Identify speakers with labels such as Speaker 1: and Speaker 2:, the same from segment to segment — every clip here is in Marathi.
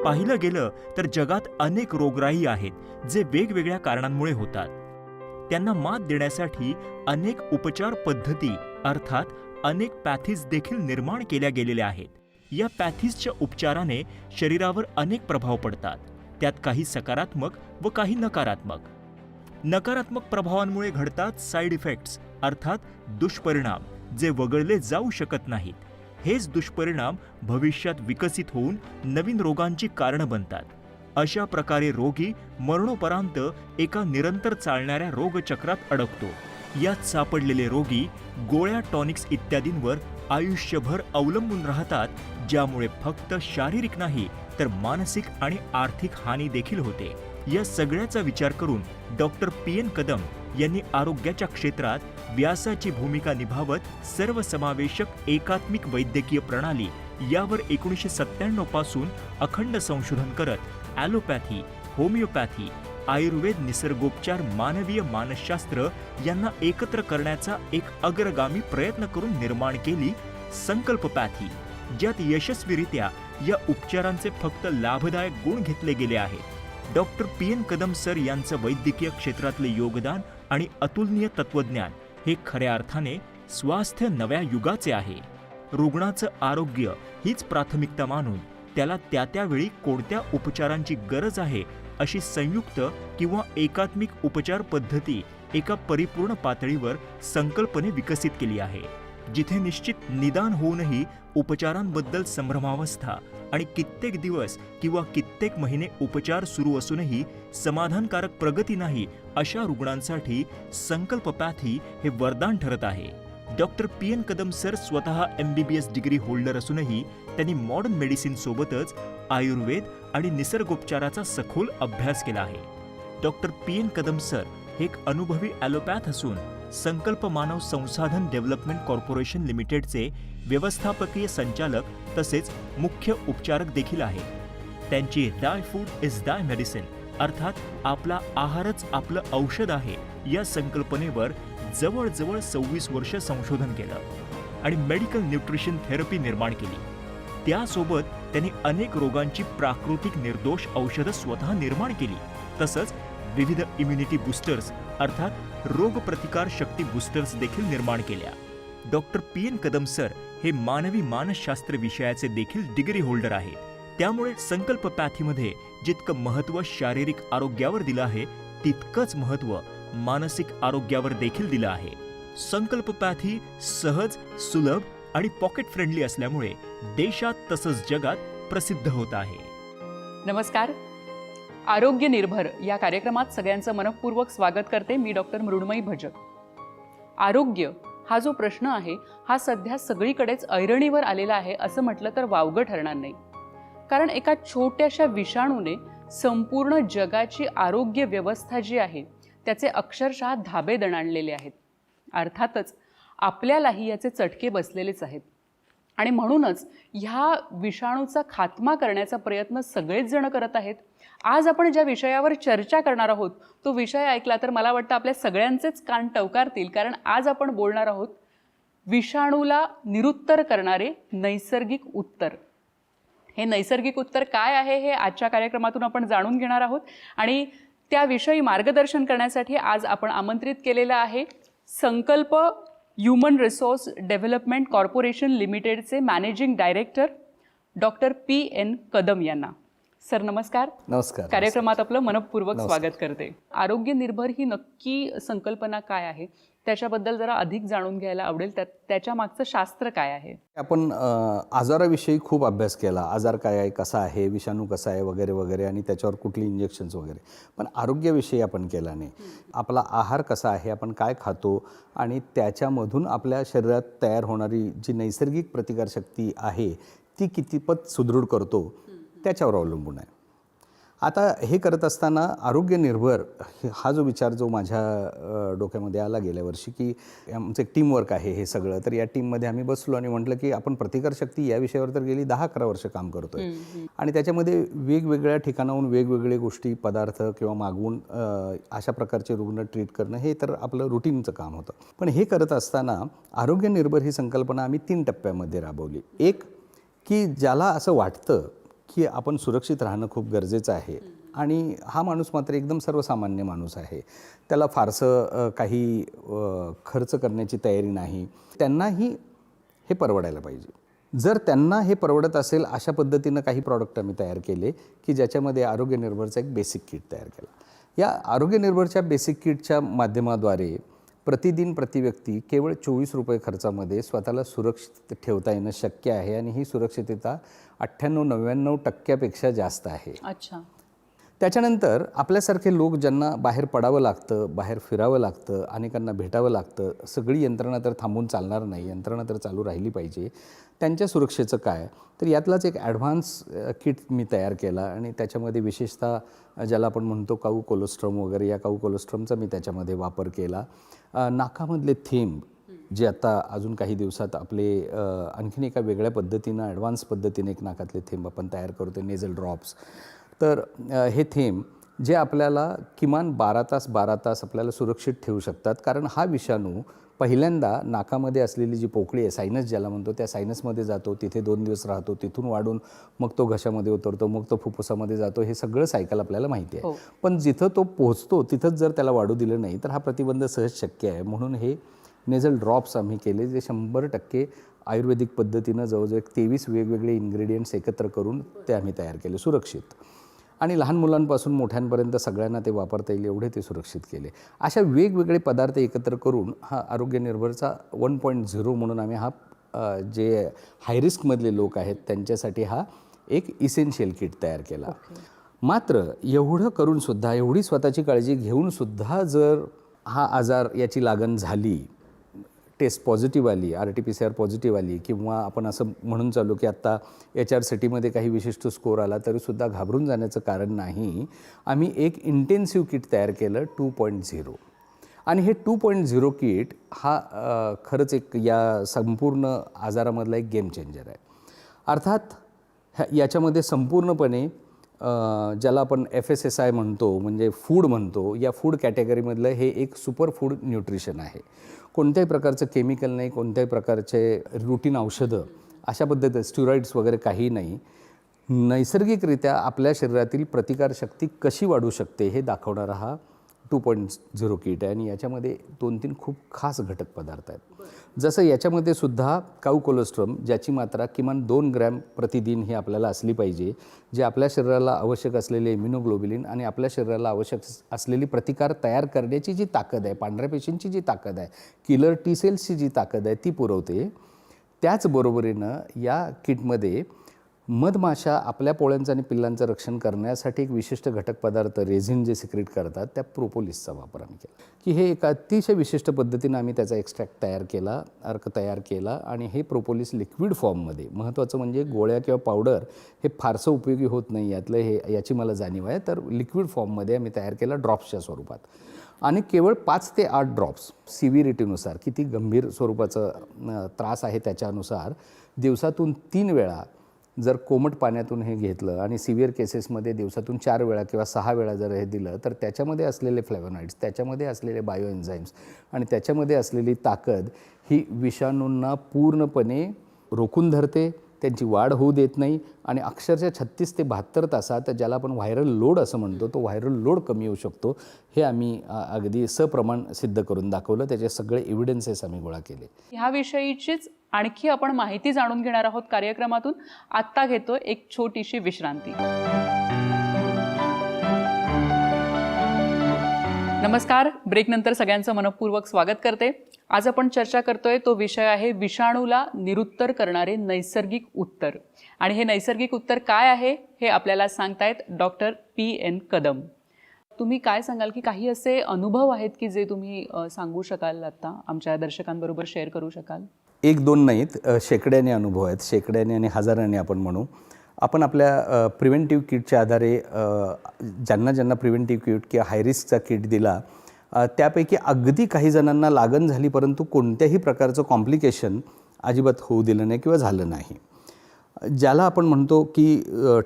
Speaker 1: पाहिलं गेलं तर जगात अनेक रोगराई आहेत जे वेगवेगळ्या कारणांमुळे होतात. त्यांना मात देण्यासाठी अनेक उपचार पद्धती अर्थात अनेक पॅथीज देखील निर्माण केल्या गेलेल्या आहेत. या पॅथीजच्या उपचाराने शरीरावर अनेक प्रभाव पडतात. त्यात काही सकारात्मक व काही नकारात्मक. नकारात्मक प्रभावांमुळे घडतात साईड इफेक्ट्स अर्थात दुष्परिणाम जे वगळले जाऊ शकत नाहीत. हेच दुष्परिणाम भविष्यात विकसित होऊन नवीन रोगांची कारणं बनतात. अशा प्रकारे रोगी मरणोपरांत एका निरंतर चालणाऱ्या रोगचक्रात अडकतो. यात सापडलेले रोगी गोळ्या, टॉनिक्स इत्यादींवर आयुष्यभर अवलंबून राहतात, ज्यामुळे फक्त शारीरिक नाही तर मानसिक आणि आर्थिक हानी देखील होते. या सगळ्याचा विचार करून डॉक्टर पी.एन. कदम यांनी आरोग्याच्या क्षेत्रात व्यासाची भूमिका निभावत सर्वसमावेशक एकात्मिक वैद्यकीय प्रणाली यावर 1997 पासून अखंड संशोधन करत ॲलोपॅथी, होमिओपॅथी, आयुर्वेद, निसर्गोपचार, मानवीय मानसशास्त्र यांना एकत्र करण्याचा एक अग्रगामी प्रयत्न करून निर्माण केली संकल्पपॅथी, ज्यात यशस्वीरित्या या उपचारांचे फक्त लाभदायक गुण घेतले गेले आहेत. Doctor PN. कदम सर यांचं वैद्यकीय क्षेत्रातले योगदान आणि अतुलनीय तत्वज्ञान हे खऱ्या अर्थाने स्वास्थ्य नव्या युगाचे आहे. रुग्णाचं आरोग्य हीच प्राथमिकता मानून त्याला त्या त्यावेळी कोणत्या उपचारांची गरज आहे अशी संयुक्त किंवा एकात्मिक उपचार पद्धती एका परिपूर्ण पातळीवर संकल्पने विकसित केली आहे, जिथे निश्चित निदान होऊनही उपचारांबद्दल संभ्रमावस्था आणि कित्येक दिवस किंवा कित्येक महिने उपचार सुरू असूनही समाधानकारक प्रगती नाही, अशा रुग्णांसाठी संकल्पपॅथी हे वरदान ठरत आहे. Doctor PN. कदम सर स्वतः MBBS डिग्री होल्डर असूनही त्यांनी मॉडर्न मेडिसिन सोबतच आयुर्वेद आणि निसर्गोपचाराचा सखोल अभ्यास केला आहे. Doctor PN. कदम सर हे एक अनुभवी ॲलोपॅथ असून संकल्प मानव संसाधन डेव्हलपमेंट कॉर्पोरेशन लिमिटेडचे व्यवस्थापकीय संचालक तसेच मुख्य उपचारक देखील आहेत. त्यांची दाय फूड इज दाय मेडिसिन अर्थात आपला आहारच आपलं औषध आहे या संकल्पनेवर जवळजवळ 26 वर्ष संशोधन केलं आणि मेडिकल न्यूट्रिशन थेरपी निर्माण केली. त्यासोबत त्यांनी अनेक रोगांची प्राकृतिक निर्दोष औषधं स्वतः निर्माण केली. तसंच विविध इम्युनिटी बूस्टर्स अर्थात रोगप्रतिकार शक्ती बूस्टर्स देखील निर्माण केल्या. Doctor PN. कदम सर हे मानवी मानसशास्त्र विषयाचे देखील डिग्री होल्डर आहेत. त्यामुळे संकल्पपॅथीमध्ये जितकं महत्त्व शारीरिक आरोग्यावर दिलं आहे, तितकंच महत्त्व मानसिक आरोग्यावर देखील दिलं आहे. संकल्पपॅथी सहज, सुलभ आणि पॉकेट फ्रेंडली असल्यामुळे देशात तसंच जगात प्रसिद्ध होत आहे.
Speaker 2: नमस्कार. आरोग्य निर्भर या कार्यक्रमात सगळ्यांचं मनःपूर्वक स्वागत करते. मी डॉक्टर मृण्मयी भजक. आरोग्य हा जो प्रश्न आहे हा सध्या सगळीकडेच ऐरणीवर आलेला आहे असं म्हटलं तर वावगं ठरणार नाही. कारण एका छोट्याशा विषाणूने संपूर्ण जगाची आरोग्य व्यवस्था जी आहे त्याचे अक्षरशः धाबे दणाणलेले आहेत. अर्थातच आपल्यालाही याचे चटके बसलेलेच आहेत आणि म्हणूनच ह्या विषाणूचा खात्मा करण्याचा प्रयत्न सगळेच जण करत आहेत. आज आपण ज्या विषयावर चर्चा करणार आहोत तो विषय ऐकला तर मला वाटतं आपल्या सगळ्यांचेच कान टवकारतील. कारण आज आपण बोलणार आहोत विषाणूला निरुत्तर करणारे नैसर्गिक उत्तर. हे नैसर्गिक उत्तर काय आहे हे आजच्या कार्यक्रमातून आपण जाणून घेणार आहोत आणि त्याविषयी मार्गदर्शन करण्यासाठी आज आपण आमंत्रित केलेलं आहे संकल्प ह्युमन रिसोर्स डेव्हलपमेंट कॉर्पोरेशन लिमिटेडचे managing director doctor PN. Kadam यांना. सर नमस्कार.
Speaker 3: नमस्कार.
Speaker 2: कार्यक्रमात आपलं मनःपूर्वक स्वागत करते. आरोग्य निर्भर ही नक्की संकल्पना काय आहे त्याच्याबद्दल जरा अधिक जाणून घ्यायला आवडेल. त्याच्या मागचं शास्त्र काय आहे?
Speaker 3: आपण आजाराविषयी खूप अभ्यास केला. आजार काय आहे, कसा आहे, विषाणू कसा आहे वगैरे वगैरे आणि त्याच्यावर कुठली इंजेक्शन्स वगैरे. पण आरोग्याविषयी आपण केला नाही. आपला आहार कसा आहे, आपण काय खातो आणि त्याच्यामधून आपल्या शरीरात तयार होणारी जी नैसर्गिक प्रतिकारशक्ती आहे ती कितीपत सुदृढ करतो त्याच्यावर अवलंबून आहे. आता हे करत असताना आरोग्य निर्भर हा जो विचार जो माझ्या डोक्यामध्ये आला गेल्या वर्षी की आमचं एक टीमवर्क आहे हे सगळं. तर या टीममध्ये आम्ही बसलो आणि म्हटलं की आपण प्रतिकारशक्ती या विषयावर तर गेली 10-11 वर्ष काम करतोय आणि त्याच्यामध्ये वेगवेगळ्या ठिकाणाहून वेगवेगळे गोष्टी पदार्थ किंवा मागवून अशा प्रकारचे रुग्ण ट्रीट करणं हे तर आपलं रुटीनचं काम होतं. पण हे करत असताना आरोग्य निर्भर ही संकल्पना आम्ही 3 टप्प्यामध्ये राबवली. एक की ज्याला असं वाटतं की आपण सुरक्षित राहणं खूप गरजेचं आहे. आणि हा माणूस मात्र एकदम सर्वसामान्य माणूस आहे. त्याला फारसं काही खर्च करण्याची तयारी नाही. त्यांनाही हे परवडायला पाहिजे. जर त्यांना हे परवडत असेल अशा पद्धतीनं काही प्रॉडक्ट आम्ही तयार केले की ज्याच्यामध्ये आरोग्य निर्भरचा एक बेसिक किट तयार केला. या आरोग्य निर्भरच्या बेसिक किटच्या माध्यमाद्वारे प्रतिदिन प्रतिव्यक्ती केवळ 24 रुपये खर्चामध्ये स्वतःला सुरक्षित ठेवता येणं शक्य आहे. आणि ही सुरक्षितता 98-99% जास्त आहे.
Speaker 2: अच्छा.
Speaker 3: त्याच्यानंतर आपल्यासारखे लोक ज्यांना बाहेर पडावं लागतं, बाहेर फिरावं लागतं, अनेकांना भेटावं लागतं, सगळी यंत्रणा तर थांबून चालणार नाही, यंत्रणा तर चालू राहिली पाहिजे. त्यांच्या सुरक्षेचं काय, तर यातलाच एक ॲडव्हान्स किट मी तयार केला. आणि त्याच्यामध्ये विशेषतः ज्याला आपण म्हणतो काऊ कोलोस्ट्रम वगैरे, या काऊ कोलोस्ट्रमचा मी त्याच्यामध्ये वापर केला. नाकामधले थेंब जे आता अजून काही दिवसात आपले आणखीन एका वेगळ्या पद्धतीनं ॲडव्हान्स पद्धतीने एक नाकातले थेंब आपण तयार करतो, नेझल ड्रॉप्स. तर हे थेंब जे आपल्याला किमान 12 तास आपल्याला सुरक्षित ठेवू शकतात. कारण हा विषाणू पहिल्यांदा नाकामध्ये असलेली जी पोकळी आहे, सायनस ज्याला म्हणतो, त्या सायनसमध्ये जातो, तिथे 2 दिवस राहतो, तिथून वाढून मग तो घशामध्ये उतरतो, मग तो फुफ्फुसामध्ये जातो. हे सगळं सायकल आपल्याला माहिती आहे. पण जिथं तो पोहोचतो तिथंच जर त्याला वाढू दिलं नाही तर हा प्रतिबंध सहज शक्य आहे. म्हणून हे नेझल ड्रॉप्स आम्ही केले, जे 100% आयुर्वेदिक पद्धतीनं जवळजवळ 23 वेगवेगळे इन्ग्रेडियंट्स एकत्र करून ते आम्ही तयार केले, सुरक्षित. आणि लहान मुलांपासून मोठ्यांपर्यंत सगळ्यांना ते वापरता येईल एवढे ते सुरक्षित केले. अशा वेगवेगळे पदार्थ एकत्र करून हा आरोग्य निर्भरचा 1.0 म्हणून आम्ही हा जे हायरिस्कमधले लोक आहेत त्यांच्यासाठी हा एक इसेन्शियल किट तयार केला. मात्र एवढं करूनसुद्धा, एवढी स्वतःची काळजी घेऊनसुद्धा जर हा आजार याची लागण झाली, टेस्ट पॉझिटिव्ह आली, RT-PCR पॉझिटिव्ह आली, किंवा आपण असं म्हणून चालू की आत्ता HRCTमध्ये काही विशिष्ट स्कोर आला तरीसुद्धा घाबरून जाण्याचं कारण नाही. आम्ही एक इंटेन्सिव्ह किट तयार केलं 2.0. आणि हे 2.0 किट हा खरंच एक या संपूर्ण आजारामधला एक गेम चेंजर आहे. अर्थात याच्यामध्ये संपूर्णपणे ज्याला आपण FSSI म्हणतो, म्हणजे फूड म्हणतो, या फूड कॅटेगरीमधलं हे एक सुपर फूड न्यूट्रिशन आहे. कोणत्याही प्रकारचं केमिकल नाही, कोणत्याही प्रकारचे रूटीन औषधं, अशा पद्धतीत स्टिरॉइड्स वगैरे काही नाही. नैसर्गिकरित्या आपल्या शरीरातील प्रतिकारशक्ती कशी वाढू शकते हे दाखवणारा हा 2.0 किट आहे. आणि याच्यामध्ये 2-3 खूप खास घटक पदार्थ आहेत. जसं याच्यामध्ये सुद्धा काऊ कोलोस्ट्रम, ज्याची मात्रा किमान 2 ग्रॅम प्रतिदिन ही आपल्याला असली पाहिजे, जे आपल्या शरीराला आवश्यक असलेले इम्युनोग्लोबिलिन आणि आपल्या शरीराला आवश्यक असलेली प्रतिकार तयार करण्याची जी ताकद आहे, पांढऱ्या पेशींची जी ताकद आहे, किलर टी सेल्सची जी ताकद आहे ती पुरवते. त्याचबरोबरीनं या किटमध्ये मधमाशा आपल्या पोळ्यांचं आणि पिल्लांचं रक्षण करण्यासाठी एक विशिष्ट घटक पदार्थ रेझिन जे सिक्रेट करतात, त्या प्रोपोलिसचा वापर आम्ही केला. की हे एक अतिशय विशिष्ट पद्धतीनं आम्ही त्याचा एक्स्ट्रॅक्ट तयार केला, अर्क तयार केला. आणि हे प्रोपोलिस लिक्विड फॉर्ममध्ये, महत्त्वाचं म्हणजे गोळ्या किंवा पावडर हे फारसं उपयोगी होत नाही, याची मला जाणीव आहे. तर लिक्विड फॉर्ममध्ये आम्ही तयार केला ड्रॉप्सच्या स्वरूपात. आणि केवळ 5 ते 8 ड्रॉप्स सिव्हिरिटीनुसार, किती गंभीर स्वरूपाचा त्रास आहे त्याच्यानुसार, दिवसातून 3 वेळा जर कोमट पाण्यातून हे घेतलं आणि सिव्हिअर केसेसमध्ये दिवसातून 4 वेळा किंवा 6 वेळा जर हे दिलं, तर त्याच्यामध्ये असलेले फ्लेवोनॉइड्स, त्याच्यामध्ये असलेले बायो एन्झाईम्स आणि त्याच्यामध्ये असलेली ताकद ही विषाणूंना पूर्णपणे रोखून धरते, त्यांची वाढ होऊ देत नाही. आणि अक्षरशः 36 ते 72 तासात, ज्याला आपण व्हायरल लोड असं म्हणतो, तो व्हायरल लोड कमी होऊ शकतो. हे आम्ही अगदी सप्रमाण सिद्ध करून दाखवलं. त्याचे सगळे एव्हिडन्सेस आम्ही गोळा केले.
Speaker 2: ह्याविषयीचीच आणखी आपण माहिती जाणून घेणार आहोत कार्यक्रमातून. आत्ता घेतो एक छोटीशी विश्रांती. नमस्कार. ब्रेकनंतर सगळ्यांचं मनपूर्वक स्वागत करते. आज आपण चर्चा करतोय तो विषय आहे विषाणूला निरुत्तर करणारे नैसर्गिक उत्तर. आणि हे नैसर्गिक उत्तर काय आहे हे आपल्याला सांगतायत डॉक्टर PN कदम. तुम्ही काय सांगाल की काही असे अनुभव आहेत की जे तुम्ही सांगू शकाल, आता आमच्या दर्शकांबरोबर शेअर करू शकाल?
Speaker 3: 1-2 नाहीत, शेकड्याने अनुभव आहेत, शेकड्याने आणि हजाराने आपण म्हणू. आपण आपल्या प्रिव्हेंटिव्ह किटच्या आधारे ज्यांना प्रिव्हेंटिव्ह किट किंवा हायरिस्कचा किट दिला, त्यापैकी अगदी काही जणांना लागण झाली, परंतु कोणत्याही प्रकारचं कॉम्प्लिकेशन अजिबात होऊ दिलं नाही किंवा झालं नाही. ज्याला आपण म्हणतो की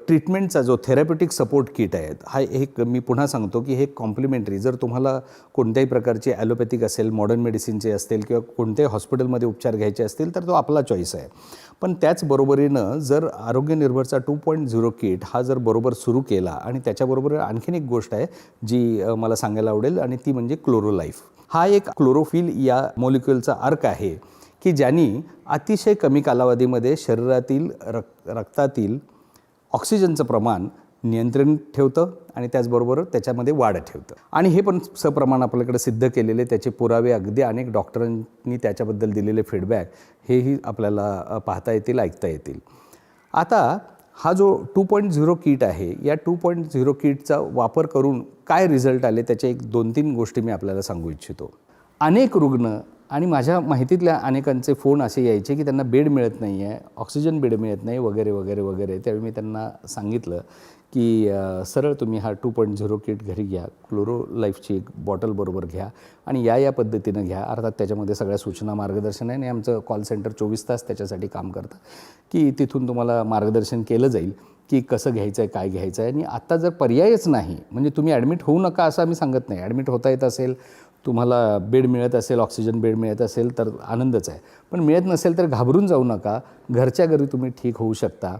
Speaker 3: ट्रीटमेंटचा जो थेरॅप्युटिक सपोर्ट किट आहे, हा एक मी पुन्हा सांगतो की हे कॉम्प्लिमेंटरी, जर तुम्हाला कोणत्याही प्रकारची ॲलोपॅथिक असेल, मॉडर्न मेडिसिनचे असतील किंवा कोणत्याही हॉस्पिटलमध्ये उपचार घ्यायचे असतील तर तो आपला चॉईस आहे. पण त्याचबरोबरीनं जर आरोग्य निर्भरचा 2.0 किट हा जर बरोबर सुरू केला, आणि त्याच्याबरोबर आणखीन एक गोष्ट आहे जी मला सांगायला आवडेल, आणि ती म्हणजे क्लोरोलाईफ. हा एक क्लोरोफिल या मॉलिक्युलचा अर्क आहे की ज्यांनी अतिशय कमी कालावधीमध्ये शरीरातील रक्तातील ऑक्सिजनचं प्रमाण नियंत्रण ठेवतं आणि त्याचबरोबर त्याच्यामध्ये वाढ ठेवतं. आणि हे पण सप्रमाण आपल्याकडे सिद्ध केलेले त्याचे पुरावे, अगदी अनेक डॉक्टरांनी त्याच्याबद्दल दिलेले फीडबॅक हेही आपल्याला पाहता येतील, ऐकता येतील. आता हा जो 2.0 किट आहे, या 2.0 किटचा वापर करून काय रिझल्ट आले त्याच्या एक 2-3 गोष्टी मी आपल्याला सांगू इच्छितो. अनेक रुग्ण आणि माझ्या माहितीतल्या अनेकांचे फोन असे यायचे की त्यांना बेड मिळत नाही आहे, ऑक्सिजन बेड मिळत नाही वगैरे वगैरे वगैरे. त्यावेळी मी त्यांना सांगितलं की सरळ तुम्ही हा 2.0 किट घरी घ्या, क्लोरो लाईफची एक बॉटल बरोबर घ्या आणि या पद्धतीनं घ्या. अर्थात त्याच्यामध्ये सगळ्या सूचना, मार्गदर्शन आहे आणि आमचं कॉल सेंटर 24 तास त्याच्यासाठी काम करतं की तिथून तुम्हाला मार्गदर्शन केलं जाईल की कसं घ्यायचं आहे, काय घ्यायचं आहे. आणि आत्ता जर पर्यायच नाही, म्हणजे तुम्ही ॲडमिट होऊ नका असं आम्ही सांगत नाही. ॲडमिट होता येत असेल, तुम्हाला बेड मिळत असेल, ऑक्सिजन बेड मिळत असेल तर आनंदच आहे. पण मिळत नसेल तर घाबरून जाऊ नका, घरच्या घरी तुम्ही ठीक होऊ शकता.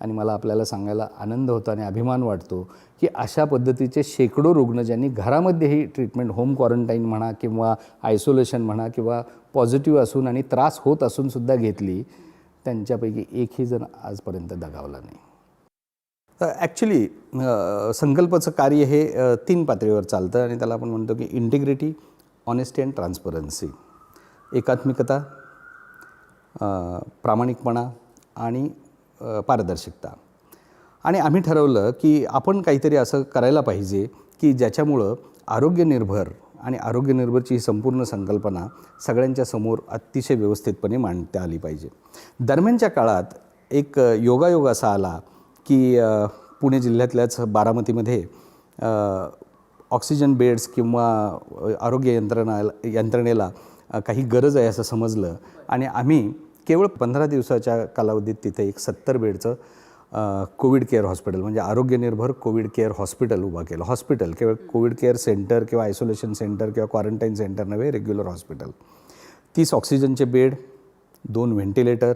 Speaker 3: आणि मला आपल्याला सांगायला आनंद होतो आणि अभिमान वाटतो की अशा पद्धतीचे शेकडो रुग्ण ज्यांनी घरामध्येही ट्रीटमेंट, होम क्वारंटाईन म्हणा किंवा आयसोलेशन म्हणा किंवा पॉझिटिव्ह असून आणि त्रास होत असूनसुद्धा घेतली, त्यांच्यापैकी एकही जण आजपर्यंत दगावला नाही. ॲक्च्युली संकल्पाचं कार्य हे 3 पातळीवर चालतं आणि त्याला आपण म्हणतो की इंटिग्रिटी, ऑनेस्टी अँड ट्रान्सपरन्सी. एकात्मिकता, प्रामाणिकपणा आणि पारदर्शकता. आणि आम्ही ठरवलं की आपण काहीतरी असं करायला पाहिजे की ज्याच्यामुळं आरोग्य निर्भर आणि आरोग्य निर्भरची ही संपूर्ण संकल्पना सगळ्यांच्या समोर अतिशय व्यवस्थितपणे मांडता आली पाहिजे. दरम्यानच्या काळात एक योगायोग असा आला की पुणे जिल्ह्यातल्याच बारामतीमध्ये ऑक्सिजन बेड्स किंवा आरोग्य यंत्रणेला काही गरज आहे असं समजलं आणि आम्ही केवळ 15 दिवसाच्या कालावधीत तिथे एक 70 बेडचं कोविड केअर हॉस्पिटल, म्हणजे आरोग्य निर्भर कोविड केअर हॉस्पिटल उभं केलं. हॉस्पिटल केवळ कोविड केअर सेंटर किंवा आयसोलेशन सेंटर किंवा क्वारंटाईन सेंटर नव्हे, रेग्युलर हॉस्पिटल. 30 ऑक्सिजनचे बेड, 2 व्हेंटिलेटर,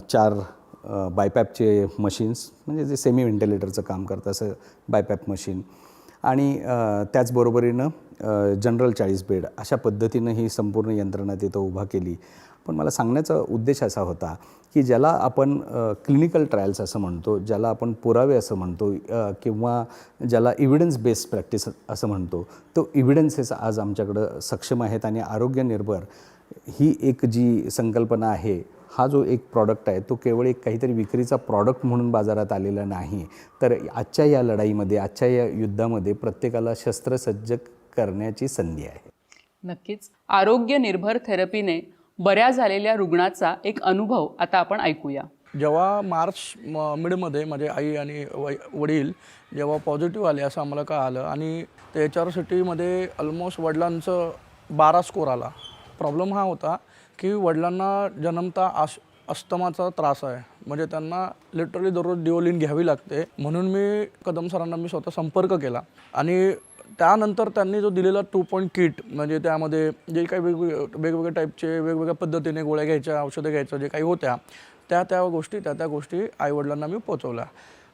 Speaker 3: 4 बायपॅपचे मशीन्स, म्हणजे जे सेमी व्हेंटिलेटरचं काम करतं असं बायपॅप मशीन, आणि त्याचबरोबरीनं जनरल 40 बेड. अशा पद्धतीनं ही संपूर्ण यंत्रणा तिथं उभा केली. पण मला सांगण्याचा उद्देश असा होता की ज्याला आपण क्लिनिकल ट्रायल्स असं म्हणतो, ज्याला आपण पुरावे असं म्हणतो किंवा ज्याला इव्हिडन्स बेस्ड प्रॅक्टिस असं म्हणतो, तो इव्हिडन्सेस आज आमच्याकडं सक्षम आहेत. आणि आरोग्य निर्भर ही एक जी संकल्पना आहे, हा जो एक प्रॉडक्ट आहे तो केवळ एक काहीतरी विक्रीचा प्रॉडक्ट म्हणून बाजारात आलेला नाही, तर आजच्या या लढाईमध्ये, आजच्या या युद्धामध्ये प्रत्येकाला शस्त्रसज्ज करण्याची संधी आहे.
Speaker 2: नक्कीच. आरोग्य निर्भर थेरपीने बऱ्या झालेल्या रुग्णाचा एक अनुभव आता आपण ऐकूया.
Speaker 4: जेव्हा मार्च मिडमध्ये माझे आई आणि वडील जेव्हा पॉझिटिव्ह आले असं आम्हाला कळालं आणि ते HRCTमध्ये ऑलमोस्ट वडिलांचं 12 स्कोर आला. प्रॉब्लेम हा होता की वडिलांना जन्मता अस्थमाचा त्रास आहे, म्हणजे त्यांना लिटरली दररोज डिओलिन घ्यावी लागते. म्हणून मी कदम सरांना स्वतः संपर्क केला आणि त्यानंतर त्यांनी जो दिलेला 2 किट, म्हणजे त्यामध्ये जे काही वेगवेगळ्या टाईपचे वेगवेगळ्या पद्धतीने गोळ्या घ्यायच्या, औषधं घ्यायच्या जे काही होत्या त्या गोष्टी आईवडिलांना मी पोचवल्या.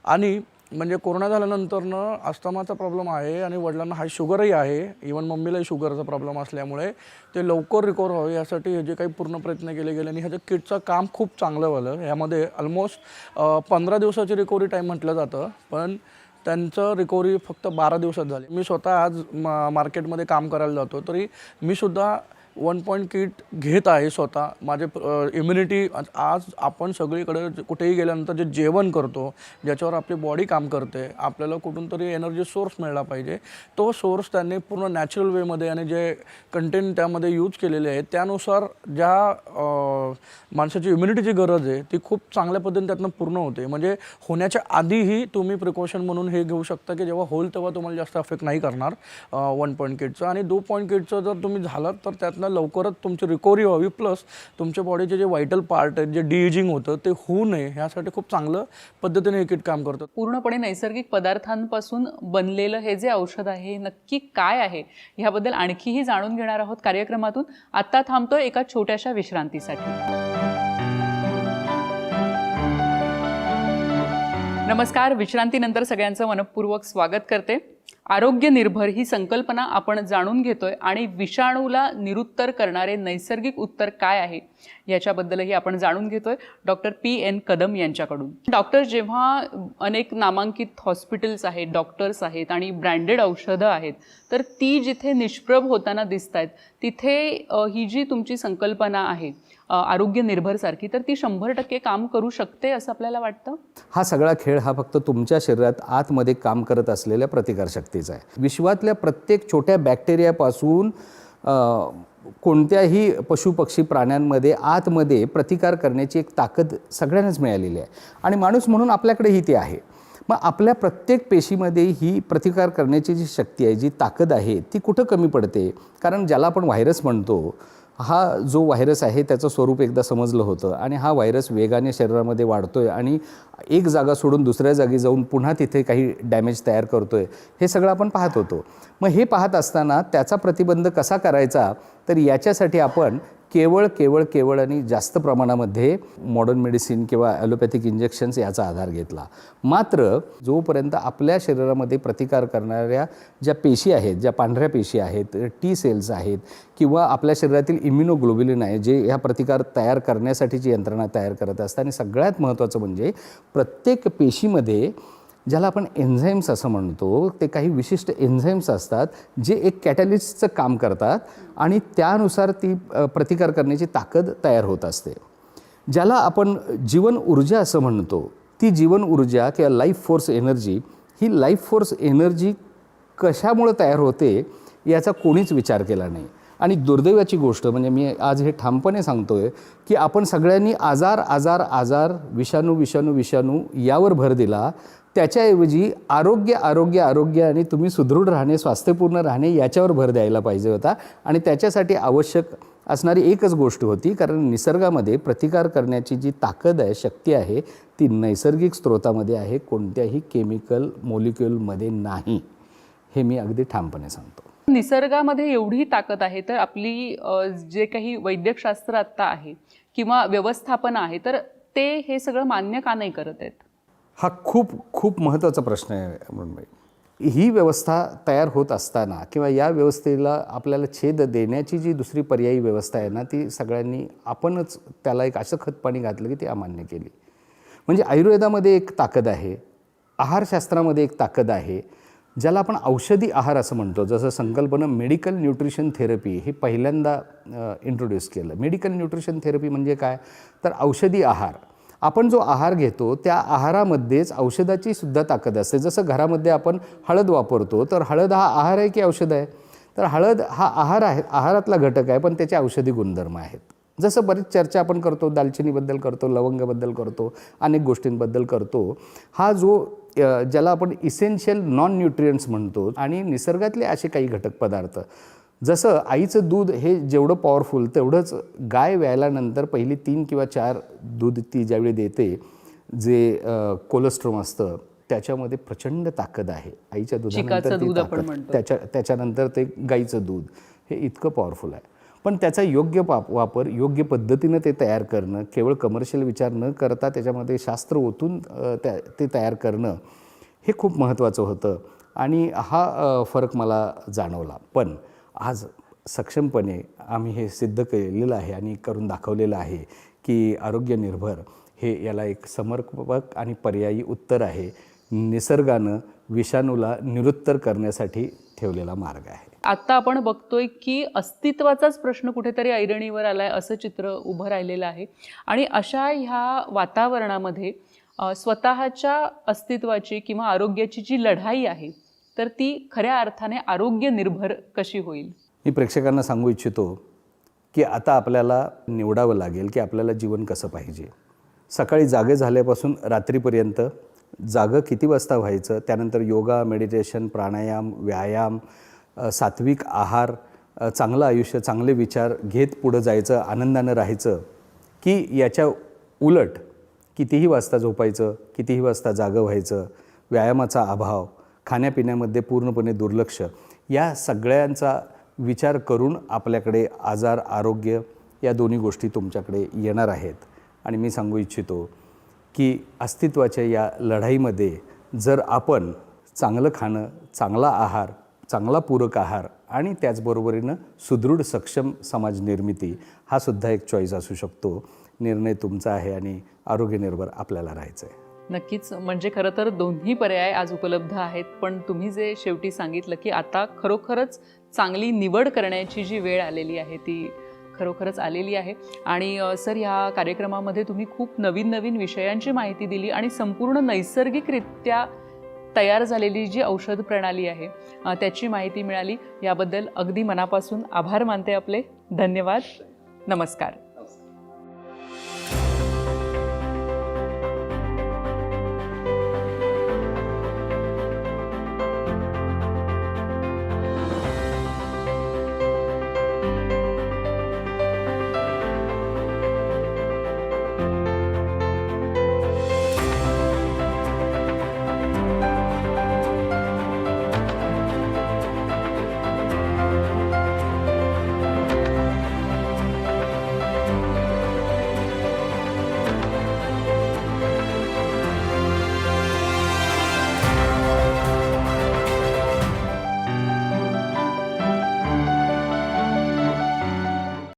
Speaker 4: आणि म्हणजे कोरोना झाल्यानंतरनं अस्थमाचा प्रॉब्लेम आहे आणि वडिलांना हाय शुगरही आहे, इवन मम्मीलाही शुगरचा प्रॉब्लेम असल्यामुळे ते लवकर रिकवर व्हावे यासाठी हे जे काही पूर्ण प्रयत्न केले गेले आणि ह्याच्या किटचं काम खूप चांगलं झालं. ह्यामध्ये ऑलमोस्ट 15 दिवसाची रिकव्हरी टाईम म्हटलं जातं, पण त्यांचं रिकव्हरी फक्त 12 दिवसात झाली. मी स्वतः आज मार्केटमध्ये काम करायला जातो तरी मी सुद्धा 1 किट घेत आहे स्वतः. माझे इम्युनिटी, आज आपण सगळीकडे कुठेही गेल्यानंतर जे जेवण करतो, ज्याच्यावर आपली बॉडी काम करते, आपल्याला कुठून तरी एनर्जी सोर्स मिळाला पाहिजे. तो सोर्स त्यांनी पूर्ण नॅचरल वेमध्ये आणि जे कंटेंट त्यामध्ये यूज केलेले आहेत त्यानुसार ज्या माणसाची इम्युनिटीची गरज आहे ती खूप चांगल्या पद्धतीने त्यातनं पूर्ण होते. म्हणजे होण्याच्या आधीही तुम्ही प्रिकॉशन म्हणून हे घेऊ शकता की जेव्हा होईल तेव्हा तुम्हाला जास्त अफेक्ट नाही करणार 1 किटचं. आणि 2 किटचं जर तुम्ही झालं तर त्यातनं त्यातनं लवकरच तुमची रिकव्हरी व्हावी, प्लस तुमच्या बॉडीचे जे व्हायटल पार्ट आहेत, जे डिएजिंग होतं ते होऊ नये ह्यासाठी खूप चांगलं पद्धतीने हे किट काम करतं.
Speaker 2: पूर्णपणे नैसर्गिक पदार्थांपासून बनलेलं हे जे औषध आहे हे नक्की काय आहे ह्याबद्दल आणखीही जाणून घेणार आहोत कार्यक्रमातून. आत्ता थांबतोय एका छोट्याशा विश्रांतीसाठी. नमस्कार. विश्रांतीनंतर सगळ्यांचं मनपूर्वक स्वागत करते. आरोग्य निर्भर ही संकल्पना आपण जाणून घेतोय आणि विषाणूला निरुत्तर करणारे नैसर्गिक उत्तर काय आहे याच्याबद्दलही आपण जाणून घेतोय डॉक्टर P.N. कदम यांच्याकडून. डॉक्टर, जेव्हा अनेक नामांकित हॉस्पिटल्स आहेत, डॉक्टर्स आहेत आणि ब्रँडेड औषधं आहेत, तर ती जिथे निष्प्रभ होताना दिसत आहेत तिथे ही जी तुमची संकल्पना आहे आरोग्य निर्भर सारखी, तर ती 100% काम करू शकते असं आपल्याला वाटतं?
Speaker 3: हा सगळा खेळ हा फक्त तुमच्या शरीरात आतमध्ये काम करत असलेल्या प्रतिकारशक्तीचा आहे. विश्वातल्या प्रत्येक छोट्या बॅक्टेरियापासून कोणत्याही पशुपक्षी प्राण्यांमध्ये आतमध्ये प्रतिकार करण्याची एक ताकद सगळ्यांनाच मिळालेली आहे आणि माणूस म्हणून आपल्याकडेही ती आहे. मग आपल्या प्रत्येक पेशीमध्ये ही प्रतिकार करण्याची जी शक्ती आहे, जी ताकद आहे, ती कुठं कमी पडते? कारण ज्याला आपण व्हायरस म्हणतो, हा जो व्हायरस आहे त्याचं स्वरूप एकदा समजलं होतं आणि हा व्हायरस वेगाने शरीरामध्ये वाढतोय आणि एक जागा सोडून दुसऱ्या जागी जाऊन पुन्हा तिथे काही डॅमेज तयार करतोय, हे सगळं आपण पाहत होतो. मग हे पाहत असताना त्याचा प्रतिबंध कसा करायचा, तर याच्यासाठी आपण केवळ आणि जास्त प्रमाणामध्ये मॉडर्न मेडिसिन किंवा ॲलोपॅथिक इंजेक्शन्स याचा आधार घेतला. मात्र जोपर्यंत आपल्या शरीरामध्ये प्रतिकार करणाऱ्या ज्या पेशी आहेत, ज्या पांढऱ्या पेशी आहेत, टी सेल्स आहेत किंवा आपल्या शरीरातील इम्युनोग्लोब्युलिन आहे, जे ह्या प्रतिकार तयार करण्यासाठीची यंत्रणा तयार करत असतात. आणि सगळ्यात महत्त्वाचं म्हणजे प्रत्येक पेशीमध्ये ज्याला आपण एन्झाईम्स असं म्हणतो, ते काही विशिष्ट एन्झाईम्स असतात जे एक कॅटॅलिस्टचं काम करतात आणि त्यानुसार ती प्रतिकार करण्याची ताकद तयार होत असते. ज्याला आपण जीवन ऊर्जा असं म्हणतो, ती जीवन ऊर्जा किंवा लाईफ फोर्स एनर्जी, ही लाईफ फोर्स एनर्जी कशामुळे तयार होते याचा कोणीच विचार केला नाही. आणि दुर्दैवाची गोष्ट म्हणजे मी आज हे ठामपणे सांगतोय की आपण सगळ्यांनी आजार विषाणू यावर भर दिला. त्याच्याऐवजी आरोग्य आणि तुम्ही सुदृढ राहणे, स्वास्थ्यपूर्ण राहणे याच्यावर भर द्यायला पाहिजे होता. आणि त्याच्यासाठी आवश्यक असणारी एकच गोष्ट होती, कारण निसर्गामध्ये प्रतिकार करण्याची जी ताकद आहे, शक्ती आहे, ती नैसर्गिक स्रोतामध्ये आहे, कोणत्याही केमिकल मॉलिक्युलमध्ये नाही. हे मी अगदी ठामपणे सांगतो.
Speaker 2: निसर्गामध्ये एवढी ताकद आहे तर आपली जे काही वैद्यकशास्त्र आत्ता आहे किंवा व्यवस्थापन आहे, तर ते हे सगळं मान्य का नाही करत आहेत?
Speaker 3: हा खूप महत्त्वाचा प्रश्न आहे मृण्मयी. ही व्यवस्था तयार होत असताना किंवा या व्यवस्थेला आपल्याला छेद देण्याची जी दुसरी पर्यायी व्यवस्था आहे ना, ती सगळ्यांनी आपणच त्याला एक असं खतपाणी घातलं की ती अमान्य केली. म्हणजे आयुर्वेदामध्ये एक ताकद आहे, आहारशास्त्रामध्ये एक ताकद आहे, ज्याला आपण औषधी आहार असं म्हणतो. जसं संकल्पना मेडिकल न्यूट्रिशन थेरपी हे पहिल्यांदा इंट्रोड्यूस केलं. मेडिकल न्यूट्रिशन थेरपी म्हणजे काय, तर औषधी आहार. आपण जो आहार घेतो त्या आहारामध्येच औषधाची सुद्धा ताकद असते. जसं घरामध्ये आपण हळद वापरतो, तर हळद हा आहार आहे की औषध आहे? तर हळद हा आहार आहे, आहारातला घटक आहे, पण त्याचे औषधी गुणधर्म आहेत. जसं बरीच चर्चा आपण करतो, दालचिनीबद्दल करतो, लवंगाबद्दल करतो, अनेक गोष्टींबद्दल करतो. हा जो ज्याला आपण इसेन्शियल नॉन न्यूट्रियंट्स म्हणतो, आणि निसर्गातले असे काही घटक पदार्थ, जसं आईचं दूध हे जेवढं पॉवरफुल, तेवढंच गाय व्यायल्यानंतर पहिली 3 किंवा 4 दूध ती ज्यावेळी देते, जे कोलेस्ट्रॉम असतं त्याच्यामध्ये प्रचंड ताकद आहे. आईच्या दुधानंतर ती ताकद, त्याच्यानंतर ते गाईचं दूध हे इतकं पॉवरफुल आहे. पण त्याचा योग्य वापर, योग्य पद्धतीनं ते तयार करणं, केवळ कमर्शियल विचार न करता त्याच्यामध्ये शास्त्र ओतून ते तयार करणं, हे खूप महत्त्वाचं होतं. आणि हा फरक मला जाणवला. पण आज सक्षमपणे आम्ही हे सिद्ध केलेलं आहे आणि करून दाखवलेलं आहे की आरोग्य निर्भर हे याला एक समर्पक आणि पर्यायी उत्तर आहे. निसर्गानं विषाणूला निरुत्तर करण्यासाठी ठेवलेला मार्ग आहे.
Speaker 2: आत्ता आपण बघतोय की अस्तित्वाचाच प्रश्न कुठेतरी ऐरणीवर आलाय असं चित्र उभं राहिलेलं आहे. आणि अशा ह्या वातावरणामध्ये स्वतःच्या अस्तित्वाची किंवा आरोग्याची जी लढाई आहे, तर ती खऱ्या अर्थाने आरोग्य निर्भर कशी होईल?
Speaker 3: मी प्रेक्षकांना सांगू इच्छितो की आता आपल्याला निवडावं लागेल की आपल्याला जीवन कसं पाहिजे. सकाळी जागे झाल्यापासून रात्रीपर्यंत जागं किती वाजता व्हायचं, त्यानंतर योगा, मेडिटेशन, प्राणायाम, व्यायाम, सात्विक आहार, चांगलं आयुष्य, चांगले विचार घेत पुढं जायचं, आनंदानं राहायचं, की याच्या उलट कितीही वाजता झोपायचं, कितीही वाजता जागं व्हायचं, व्यायामाचा अभाव, खाण्यापिण्यामध्ये पूर्णपणे दुर्लक्ष, या सगळ्यांचा विचार करून आपल्याकडे आजार, आरोग्य या दोन्ही गोष्टी तुमच्याकडे येणार आहेत. आणि मी सांगू इच्छितो की अस्तित्वाच्या या लढाईमध्ये जर आपण चांगलं खाणं, चांगला आहार, चांगला पूरक आहार आणि त्याचबरोबरीनं सुदृढ सक्षम समाज निर्मिती हा सुद्धा एक चॉईस असू शकतो. निर्णय तुमचा आहे आणि आरोग्यनिर्भर आपल्याला राहायचं आहे.
Speaker 2: नक्कीच. म्हणजे खरं तर दोन्ही पर्याय आज उपलब्ध आहेत, पण तुम्ही जे शेवटी सांगितलं की आता खरोखरच चांगली निवड करण्याची जी वेळ आलेली आहे ती खरोखरच आलेली आहे. आणि सर, ह्या कार्यक्रमामध्ये तुम्ही खूप नवीन नवीन विषयांची माहिती दिली आणि संपूर्ण नैसर्गिकरित्या तयार झालेली जी औषध प्रणाली आहे त्याची माहिती मिळाली. याबद्दल अगदी मनापासून आभार मानते आपले. धन्यवाद. नमस्कार.